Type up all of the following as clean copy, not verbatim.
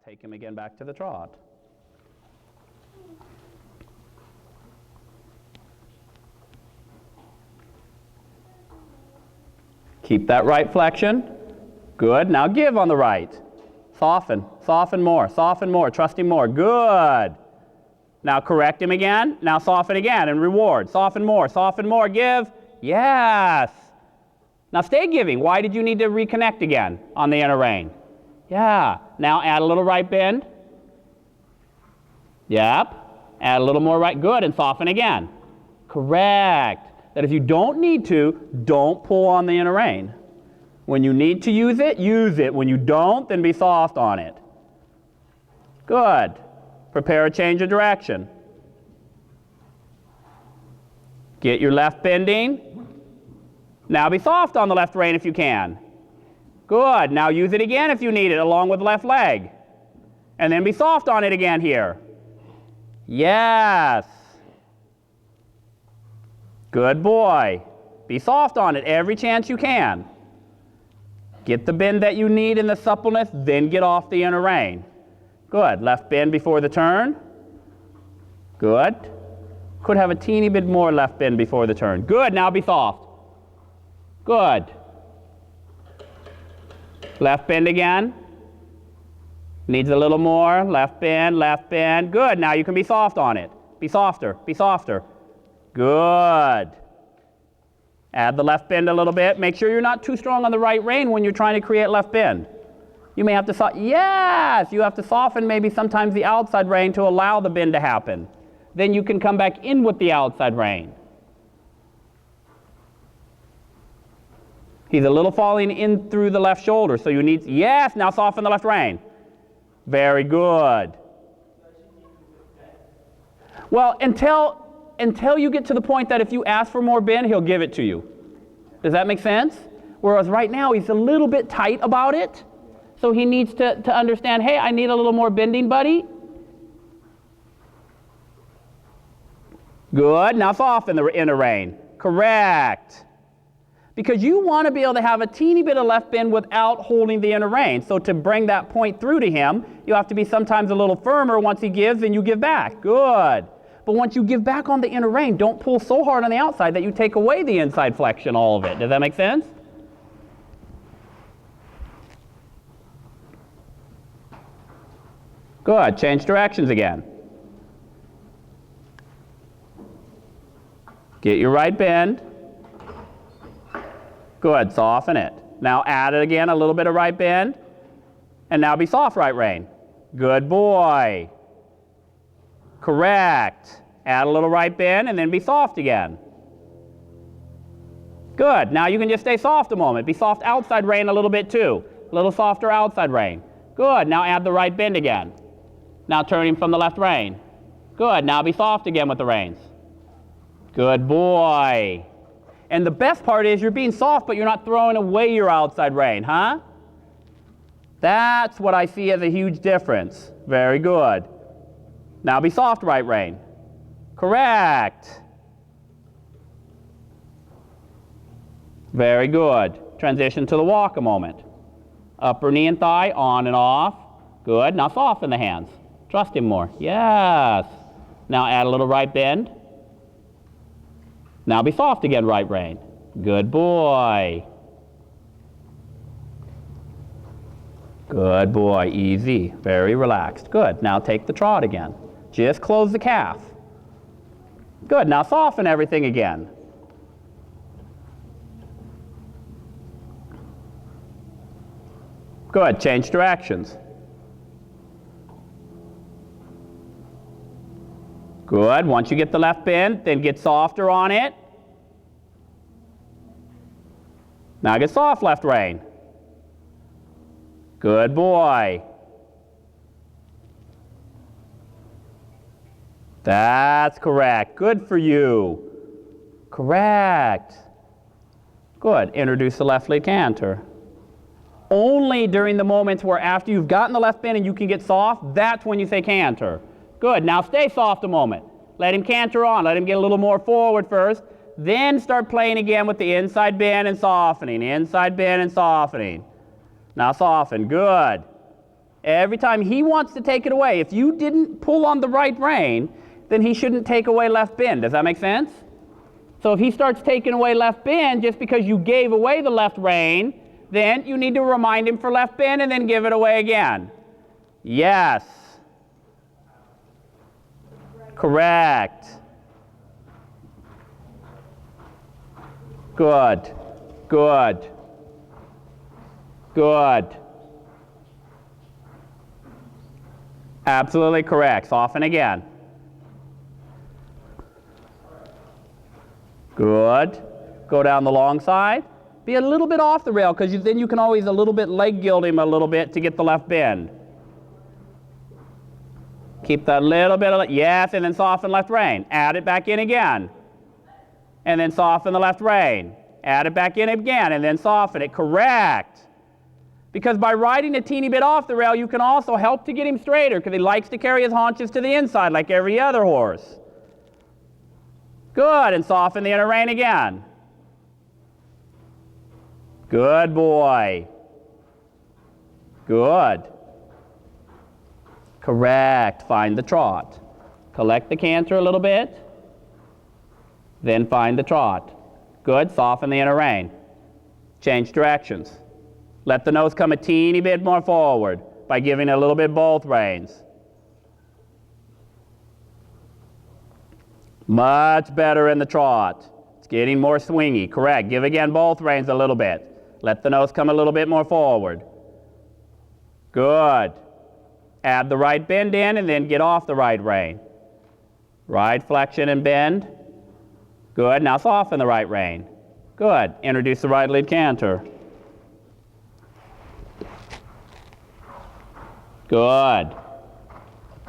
take him again back to the trot. Keep that right flexion. Good. Now give on the right. Soften. Soften more. Soften more. Trust him more. Good. Now correct him again. Now soften again and reward. Soften more. Soften more. Give. Yes. Now stay giving. Why did you need to reconnect again on the inner rein? Yeah. Now add a little right bend. Yep. Add a little more right. Good. And soften again. Correct. That if you don't need to, don't pull on the inner rein. When you need to use it, use it. When you don't, then be soft on it. Good. Prepare a change of direction. Get your left bending. Now be soft on the left rein if you can. Good. Now use it again if you need it, along with the left leg. And then be soft on it again here. Yes. Good boy. Be soft on it every chance you can. Get the bend that you need and the suppleness, then get off the inner rein. Good. Left bend before the turn. Good. Could have a teeny bit more left bend before the turn. Good. Now be soft. Good. Left bend again. Needs a little more. Left bend, left bend. Good. Now you can be soft on it. Be softer. Be softer. Good. Add the left bend a little bit. Make sure you're not too strong on the right rein when you're trying to create left bend. You may have to soften. Yes! You have to soften maybe sometimes the outside rein to allow the bend to happen. Then you can come back in with the outside rein. He's a little falling in through the left shoulder, so you need, yes, now soften the left rein. Very good. Well, until you get to the point that if you ask for more bend, he'll give it to you. Does that make sense? Whereas right now he's a little bit tight about it, so he needs to understand, hey, I need a little more bending, buddy. Good. Now soften the inner rein. Correct. Because you want to be able to have a teeny bit of left bend without holding the inner rein. So to bring that point through to him, you have to be sometimes a little firmer. Once he gives, then you give back. Good. But once you give back on the inner rein, don't pull so hard on the outside that you take away the inside flexion, all of it. Does that make sense? Good. Change directions again. Get your right bend. Good. Soften it. Now add it again, a little bit of right bend. And now be soft right rein. Good boy. Correct. Add a little right bend and then be soft again. Good. Now you can just stay soft a moment. Be soft outside rein a little bit too. A little softer outside rein. Good. Now add the right bend again. Now turn him from the left rein. Good. Now be soft again with the reins. Good boy. And the best part is you're being soft, but you're not throwing away your outside rein, huh? That's what I see as a huge difference. Very good. Now be soft right rein. Correct. Very good. Transition to the walk a moment. Upper knee and thigh, on and off. Good. Now soften the hands. Trust him more. Yes. Now add a little right bend. Now be soft again, right rein. Good boy. Good boy. Easy. Very relaxed. Good. Now take the trot again. Just close the calf. Good. Now soften everything again. Good. Change directions. Good. Once you get the left bend, then get softer on it. Now get soft left rein. Good boy. That's correct. Good for you. Correct. Good. Introduce the left lead canter. Only during the moments where after you've gotten the left bend and you can get soft, that's when you say canter. Good. Now stay soft a moment. Let him canter on. Let him get a little more forward first. Then start playing again with the inside bend and softening. Inside bend and softening. Now soften. Good. Every time he wants to take it away. If you didn't pull on the right rein, then he shouldn't take away left bend. Does that make sense? So if he starts taking away left bend just because you gave away the left rein, then you need to remind him for left bend and then give it away again. Yes. Correct. Good. Good. Good. Absolutely correct. Soften again. Good. Go down the long side. Be a little bit off the rail because then you can always a little bit leg gild him a little bit to get the left bend. Keep that little bit of, yes, and then soften left rein. Add it back in again. And then soften the left rein. Add it back in again and then soften it. Correct. Because by riding a teeny bit off the rail, you can also help to get him straighter because he likes to carry his haunches to the inside like every other horse. Good, and soften the inner rein again. Good boy. Good. Correct. Find the trot. Collect the canter a little bit. Then find the trot. Good. Soften the inner rein. Change directions. Let the nose come a teeny bit more forward by giving a little bit both reins. Much better in the trot. It's getting more swingy. Correct. Give again both reins a little bit. Let the nose come a little bit more forward. Good. Add the right bend in and then get off the right rein. Right flexion and bend. Good. Now soften the right rein. Good. Introduce the right lead canter. Good.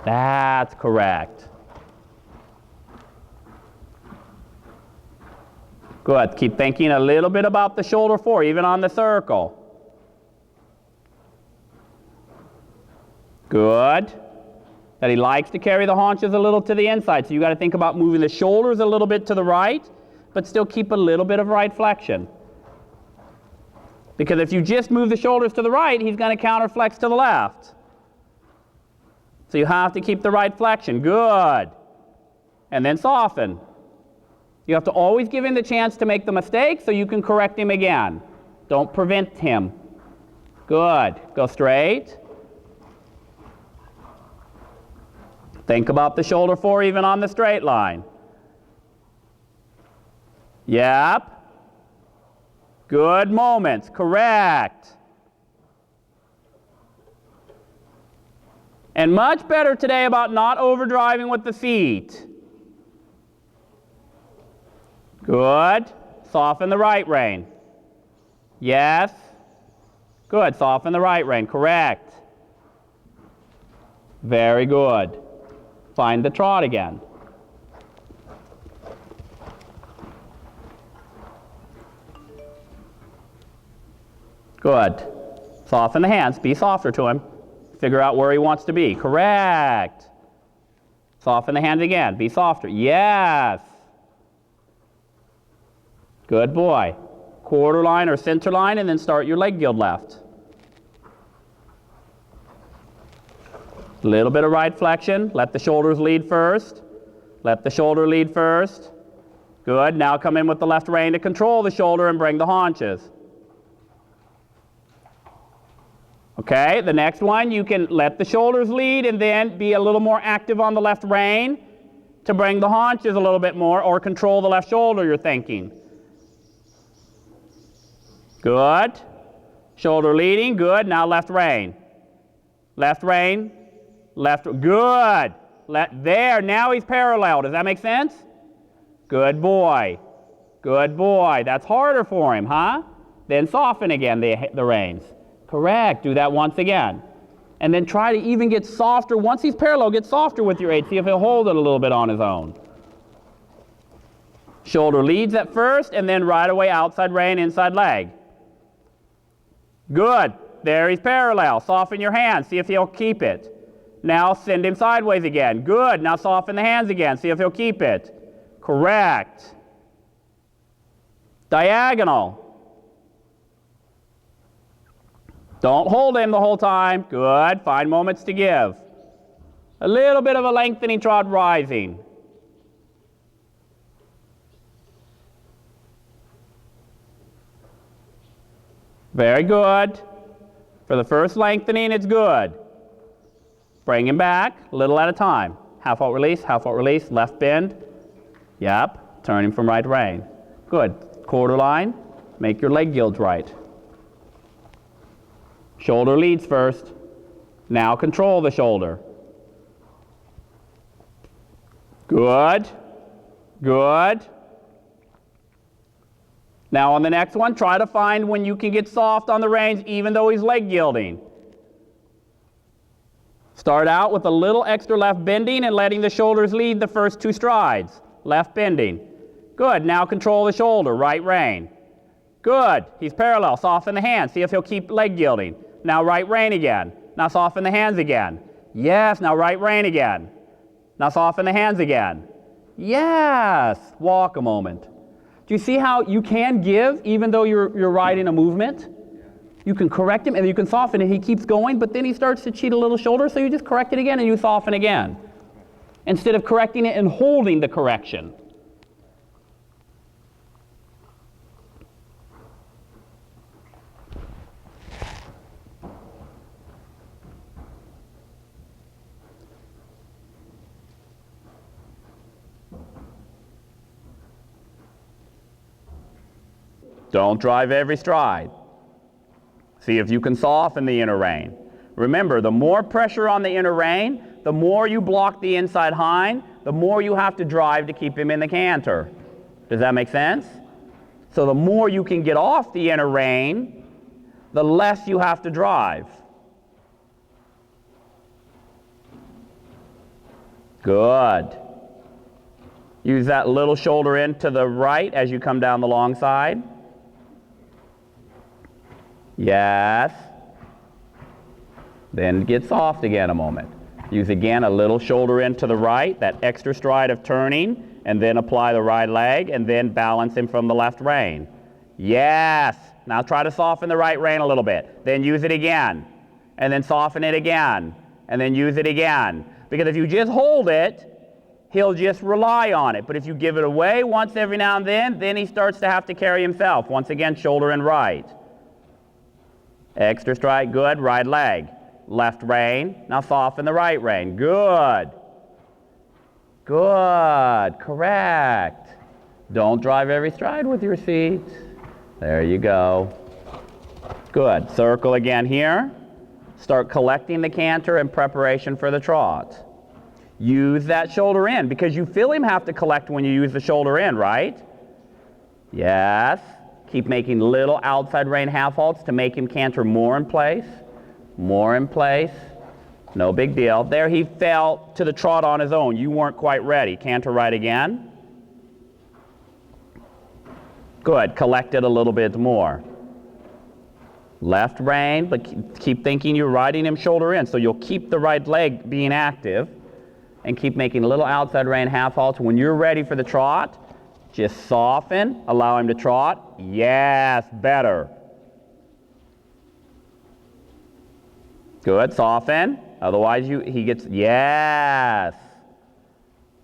That's correct. Good. Keep thinking a little bit about the shoulder four, even on the circle. Good. That he likes to carry the haunches a little to the inside, so you got to think about moving the shoulders a little bit to the right, but still keep a little bit of right flexion. Because if you just move the shoulders to the right, he's going to counterflex to the left. So you have to keep the right flexion. Good. And then soften. You have to always give him the chance to make the mistake so you can correct him again. Don't prevent him. Good. Go straight. Think about the shoulder four even on the straight line. Yep. Good moments. Correct. And much better today about not overdriving with the feet. Good. Soften the right rein. Yes. Good. Soften the right rein. Correct. Very good. Find the trot again. Good. Soften the hands. Be softer to him. Figure out where he wants to be. Correct. Soften the hands again. Be softer. Yes. Good boy. Quarter line or center line, and then start your leg gild left. Little bit of right flexion. Let the shoulders lead first. Let the shoulder lead first. Good. Now come in with the left rein to control the shoulder and bring the haunches. Okay, the next one, you can let the shoulders lead and then be a little more active on the left rein to bring the haunches a little bit more, or control the left shoulder, you're thinking. Good. Shoulder leading. Good. Now left rein. Left rein. Left. Good. There. Now he's parallel. Does that make sense? Good boy. Good boy. That's harder for him, huh? Then soften again the reins. Correct. Do that once again. And then try to even get softer. Once he's parallel, get softer with your 8. See if he'll hold it a little bit on his own. Shoulder leads at first, and then right away outside rein, inside leg. Good. There he's parallel. Soften your hands. See if he'll keep it. Now send him sideways again. Good. Now soften the hands again. See if he'll keep it. Correct. Diagonal. Don't hold him the whole time. Good. Find moments to give. A little bit of a lengthening trot rising. Very good. For the first lengthening, it's good. Bring him back, a little at a time. Half halt release, left bend. Yep, turning from right rein. Good. Quarter line, make your leg gills right. Shoulder leads first. Now control the shoulder. Good. Good. Now on the next one, try to find when you can get soft on the reins even though he's leg gilding. Start out with a little extra left bending and letting the shoulders lead the first 2 strides. Left bending. Good. Now control the shoulder, right rein. Good. He's parallel. Soften the hands. See if he'll keep leg gilding. Now right rein again. Now soften the hands again. Yes. Now right rein again. Now soften the hands again. Yes. Walk a moment. Do you see how you can give even though you're riding a movement? You can correct him and you can soften it. He keeps going, but then he starts to cheat a little shoulder, so you just correct it again and you soften again. Instead of correcting it and holding the correction. Don't drive every stride. See if you can soften the inner rein. Remember, the more pressure on the inner rein, the more you block the inside hind, the more you have to drive to keep him in the canter. Does that make sense? So the more you can get off the inner rein, the less you have to drive. Good. Use that little shoulder in to the right as you come down the long side. Yes. Then get soft again a moment. Use again a little shoulder in to the right, that extra stride of turning, and then apply the right leg, and then balance him from the left rein. Yes. Now try to soften the right rein a little bit. Then use it again, and then soften it again, and then use it again. Because if you just hold it, he'll just rely on it. But if you give it away once every now and then he starts to have to carry himself. Once again, shoulder and right. Extra stride, good, right leg. Left rein, now soften the right rein. Good. Good, correct. Don't drive every stride with your feet. There you go. Good, circle again here. Start collecting the canter in preparation for the trot. Use that shoulder in, because you feel him have to collect when you use the shoulder in, right? Yes. Keep making little outside rein half halts to make him canter more in place. More in place. No big deal. There he fell to the trot on his own. You weren't quite ready. Canter right again. Good. Collect it a little bit more. Left rein, but keep thinking you're riding him shoulder in, so you'll keep the right leg being active and keep making little outside rein half halts. When you're ready for the trot, just soften, allow him to trot. Yes, better. Good, soften. Otherwise he gets, yes.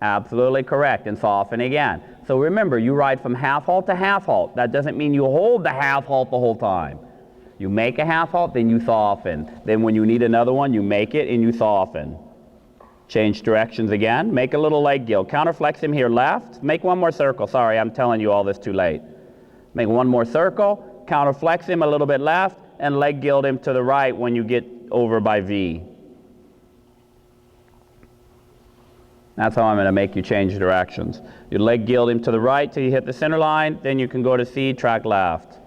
Absolutely correct, and soften again. So remember, you ride from half halt to half halt. That doesn't mean you hold the half halt the whole time. You make a half halt, then you soften. Then when you need another one, you make it and you soften. Change directions again. Make a little leg gild. Counterflex him here left. Make one more circle. Sorry, I'm telling you all this too late. Make one more circle. Counterflex him a little bit left, and leg gild him to the right when you get over by V. That's how I'm going to make you change directions. You leg gild him to the right till you hit the center line. Then you can go to C, track left.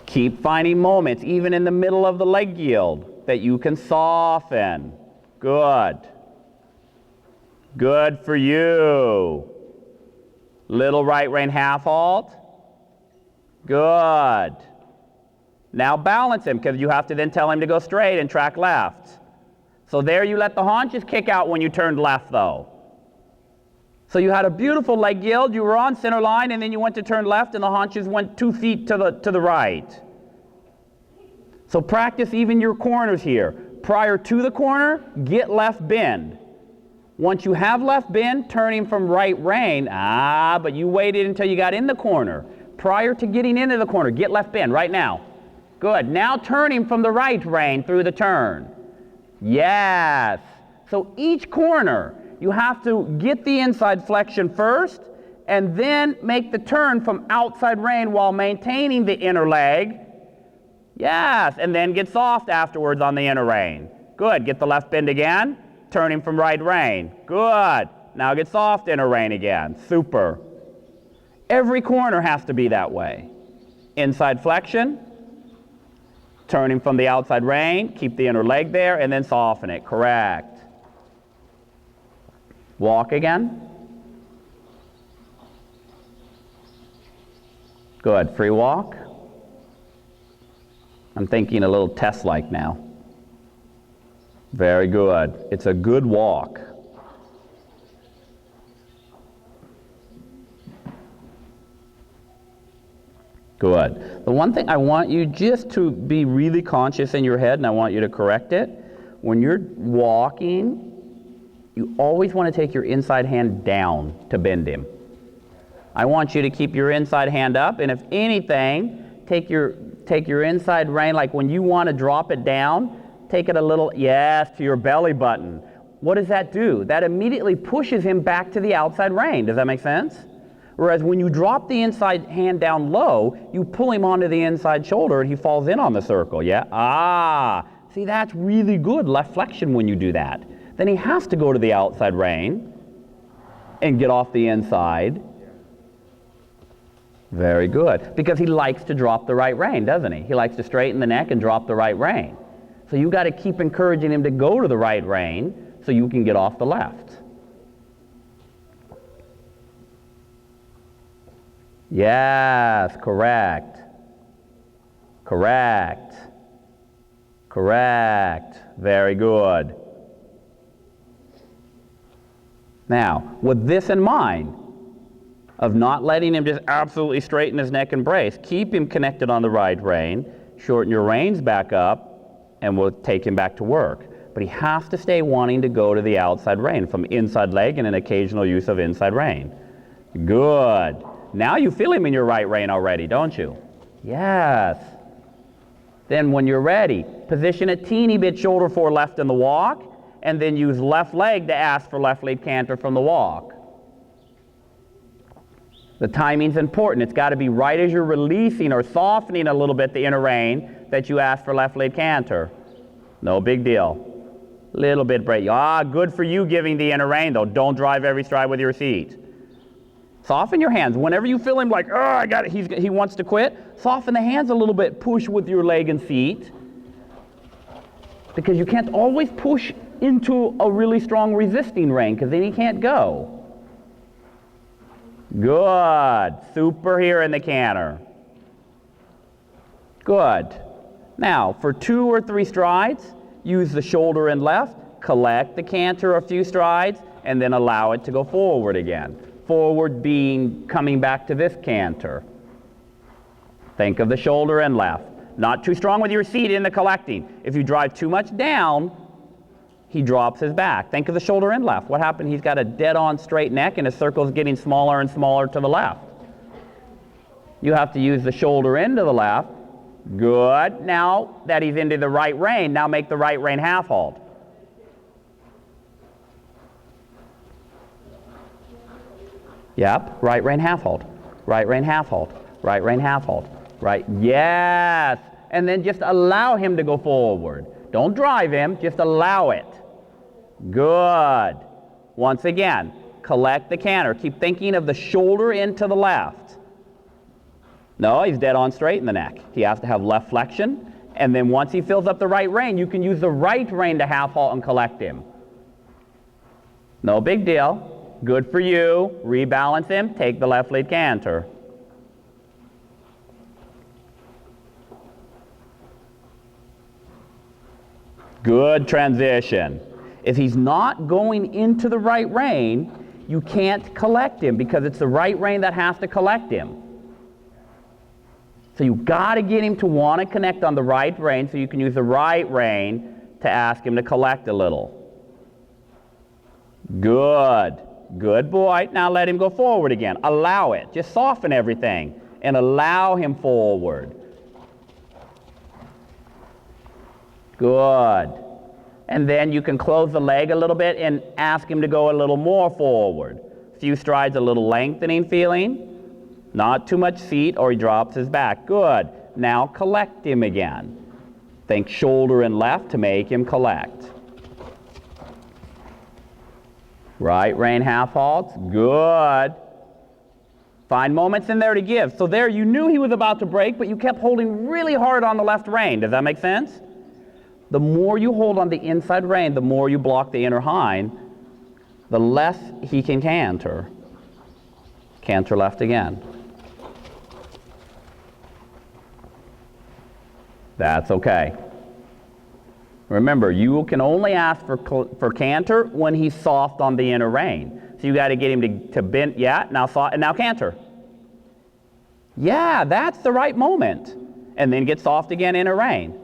Keep finding moments, even in the middle of the leg gild, that you can soften. Good. Good for you. Little right rein half halt. Good. Now balance him, because you have to then tell him to go straight and track left. So there you let the haunches kick out when you turned left, though. So you had a beautiful leg gild, you were on center line, and then you went to turn left, and the haunches went 2 feet to the right. So practice even your corners here. Prior to the corner, get left bend. Once you have left bend, turning from right rein, but you waited until you got in the corner. Prior to getting into the corner, get left bend right now. Good. Now turning from the right rein through the turn. Yes. So each corner, you have to get the inside flexion first, and then make the turn from outside rein while maintaining the inner leg. Yes, and then get soft afterwards on the inner rein. Good. Get the left bend again, turning from right rein. Good. Now get soft inner rein again. Super. Every corner has to be that way. Inside flexion, turning from the outside rein, keep the inner leg there, and then soften it. Correct. Walk again. Good. Free walk. I'm thinking a little test-like now. Very good. It's a good walk. Good. The one thing I want you just to be really conscious in your head, and I want you to correct it, when you're walking, you always want to take your inside hand down to bend him. I want you to keep your inside hand up, and if anything, take your inside rein, like when you want to drop it down, take it a little, yes, to your belly button. What does that do? That immediately pushes him back to the outside rein. Does that make sense? Whereas when you drop the inside hand down low, you pull him onto the inside shoulder and he falls in on the circle, yeah? See, that's really good left flexion when you do that. Then he has to go to the outside rein and get off the inside. Very good. Because he likes to drop the right rein, doesn't he? He likes to straighten the neck and drop the right rein. So you've got to keep encouraging him to go to the right rein so you can get off the left. Yes, correct. Correct. Correct. Very good. Now, with this in mind, of not letting him just absolutely straighten his neck and brace, keep him connected on the right rein, shorten your reins back up, and we'll take him back to work. But he has to stay wanting to go to the outside rein from inside leg and an occasional use of inside rein. Good. Now you feel him in your right rein already, don't you? Yes. Then when you're ready, position a teeny bit shoulder fore left in the walk, and then use left leg to ask for left lead canter from the walk. The timing's important. It's got to be right as you're releasing or softening a little bit the inner rein that you ask for left lead canter. No big deal. Little bit break. Good for you giving the inner rein though. Don't drive every stride with your seat. Soften your hands. Whenever you feel him like, I got it, he wants to quit, soften the hands a little bit. Push with your leg and seat. Because you can't always push into a really strong resisting rein because then he can't go. Good. Super here in the canter. Good. Now, for 2 or 3 strides, use the shoulder and left, collect the canter a few strides, and then allow it to go forward again. Forward being coming back to this canter. Think of the shoulder and left. Not too strong with your seat in the collecting. If you drive too much down, he drops his back. Think of the shoulder and left. What happened? He's got a dead-on straight neck and his circle's getting smaller and smaller to the left. You have to use the shoulder into the left. Good. Now that he's into the right rein, now make the right rein half halt. Yep, right rein half halt. Right rein half halt. Right rein half halt. Right, yes. And then just allow him to go forward. Don't drive him, just allow it. Good. Once again, collect the canter. Keep thinking of the shoulder into the left. No, he's dead on straight in the neck. He has to have left flexion. And then once he fills up the right rein, you can use the right rein to half halt and collect him. No big deal. Good for you. Rebalance him. Take the left lead canter. Good transition. If he's not going into the right rein, you can't collect him because it's the right rein that has to collect him. So you've got to get him to want to connect on the right rein so you can use the right rein to ask him to collect a little. Good. Good boy. Now let him go forward again. Allow it. Just soften everything and allow him forward. Good. And then you can close the leg a little bit and ask him to go a little more forward. A few strides, a little lengthening feeling. Not too much seat or he drops his back. Good. Now collect him again. Think shoulder and left to make him collect. Right rein half halts. Good. Find moments in there to give. So there you knew he was about to break, but you kept holding really hard on the left rein. Does that make sense? The more you hold on the inside rein, the more you block the inner hind, the less he can canter. Canter left again. That's okay. Remember, you can only ask for canter when he's soft on the inner rein. So you got to get him to bend. Yeah, now soft, and now canter. Yeah, that's the right moment. And then get soft again, inner rein.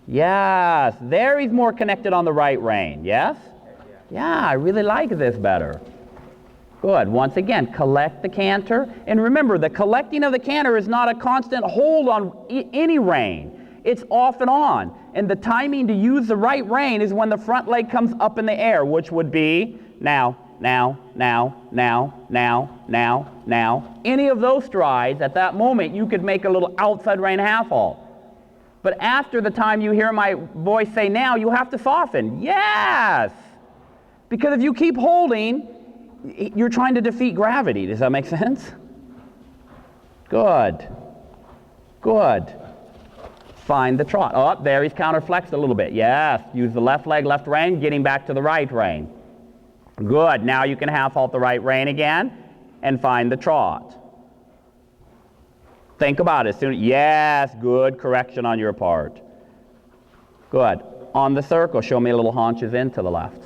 Yes, there he's more connected on the right rein. Yes? Yeah, I really like this better. Good. Once again, collect the canter. And remember, the collecting of the canter is not a constant hold on any rein. It's off and on. And the timing to use the right rein is when the front leg comes up in the air, which would be now, now, now, now, now, now, now. Any of those strides, at that moment, you could make a little outside rein half halt. But after the time you hear my voice say now, you have to soften. Yes! Because if you keep holding, you're trying to defeat gravity. Does that make sense? Good. Good. Find the trot. Oh, there he's counterflexed a little bit. Yes. Use the left leg, left rein, getting back to the right rein. Good. Now you can half halt the right rein again and find the trot. Think about it. Yes. Good correction on your part. Good. On the circle, show me a little haunches in to the left.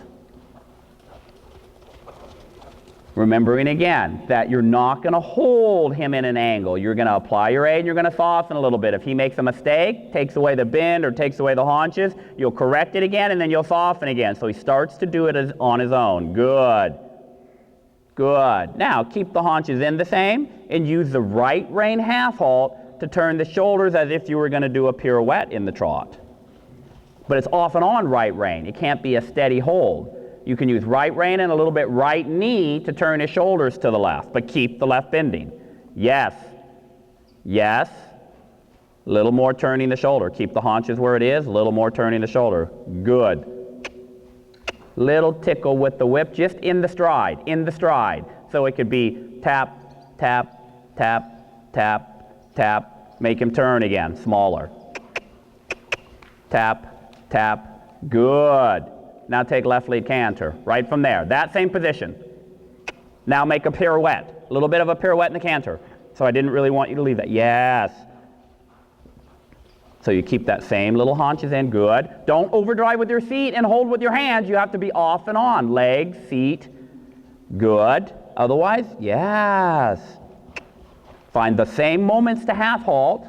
Remembering again that you're not going to hold him in an angle. You're going to apply your aid and you're going to soften a little bit. If he makes a mistake, takes away the bend or takes away the haunches, you'll correct it again and then you'll soften again. So he starts to do it on his own. Good. Good. Now keep the haunches in the same and use the right rein half halt to turn the shoulders as if you were going to do a pirouette in the trot. But it's off and on right rein. It can't be a steady hold. You can use right rein and a little bit right knee to turn his shoulders to the left, but keep the left bending. Yes. Yes. A little more turning the shoulder. Keep the haunches where it is, a little more turning the shoulder. Good. Little tickle with the whip just in the stride, So it could be tap, tap, tap, tap, tap. Make him turn again, smaller. Tap, tap. Good. Now take left lead canter, right from there. That same position. Now make a pirouette. A little bit of a pirouette in the canter. So I didn't really want you to leave that. Yes. So you keep that same little haunches in. Good. Don't overdrive with your seat and hold with your hands. You have to be off and on. Leg, seat. Good. Otherwise, yes. Find the same moments to half halt.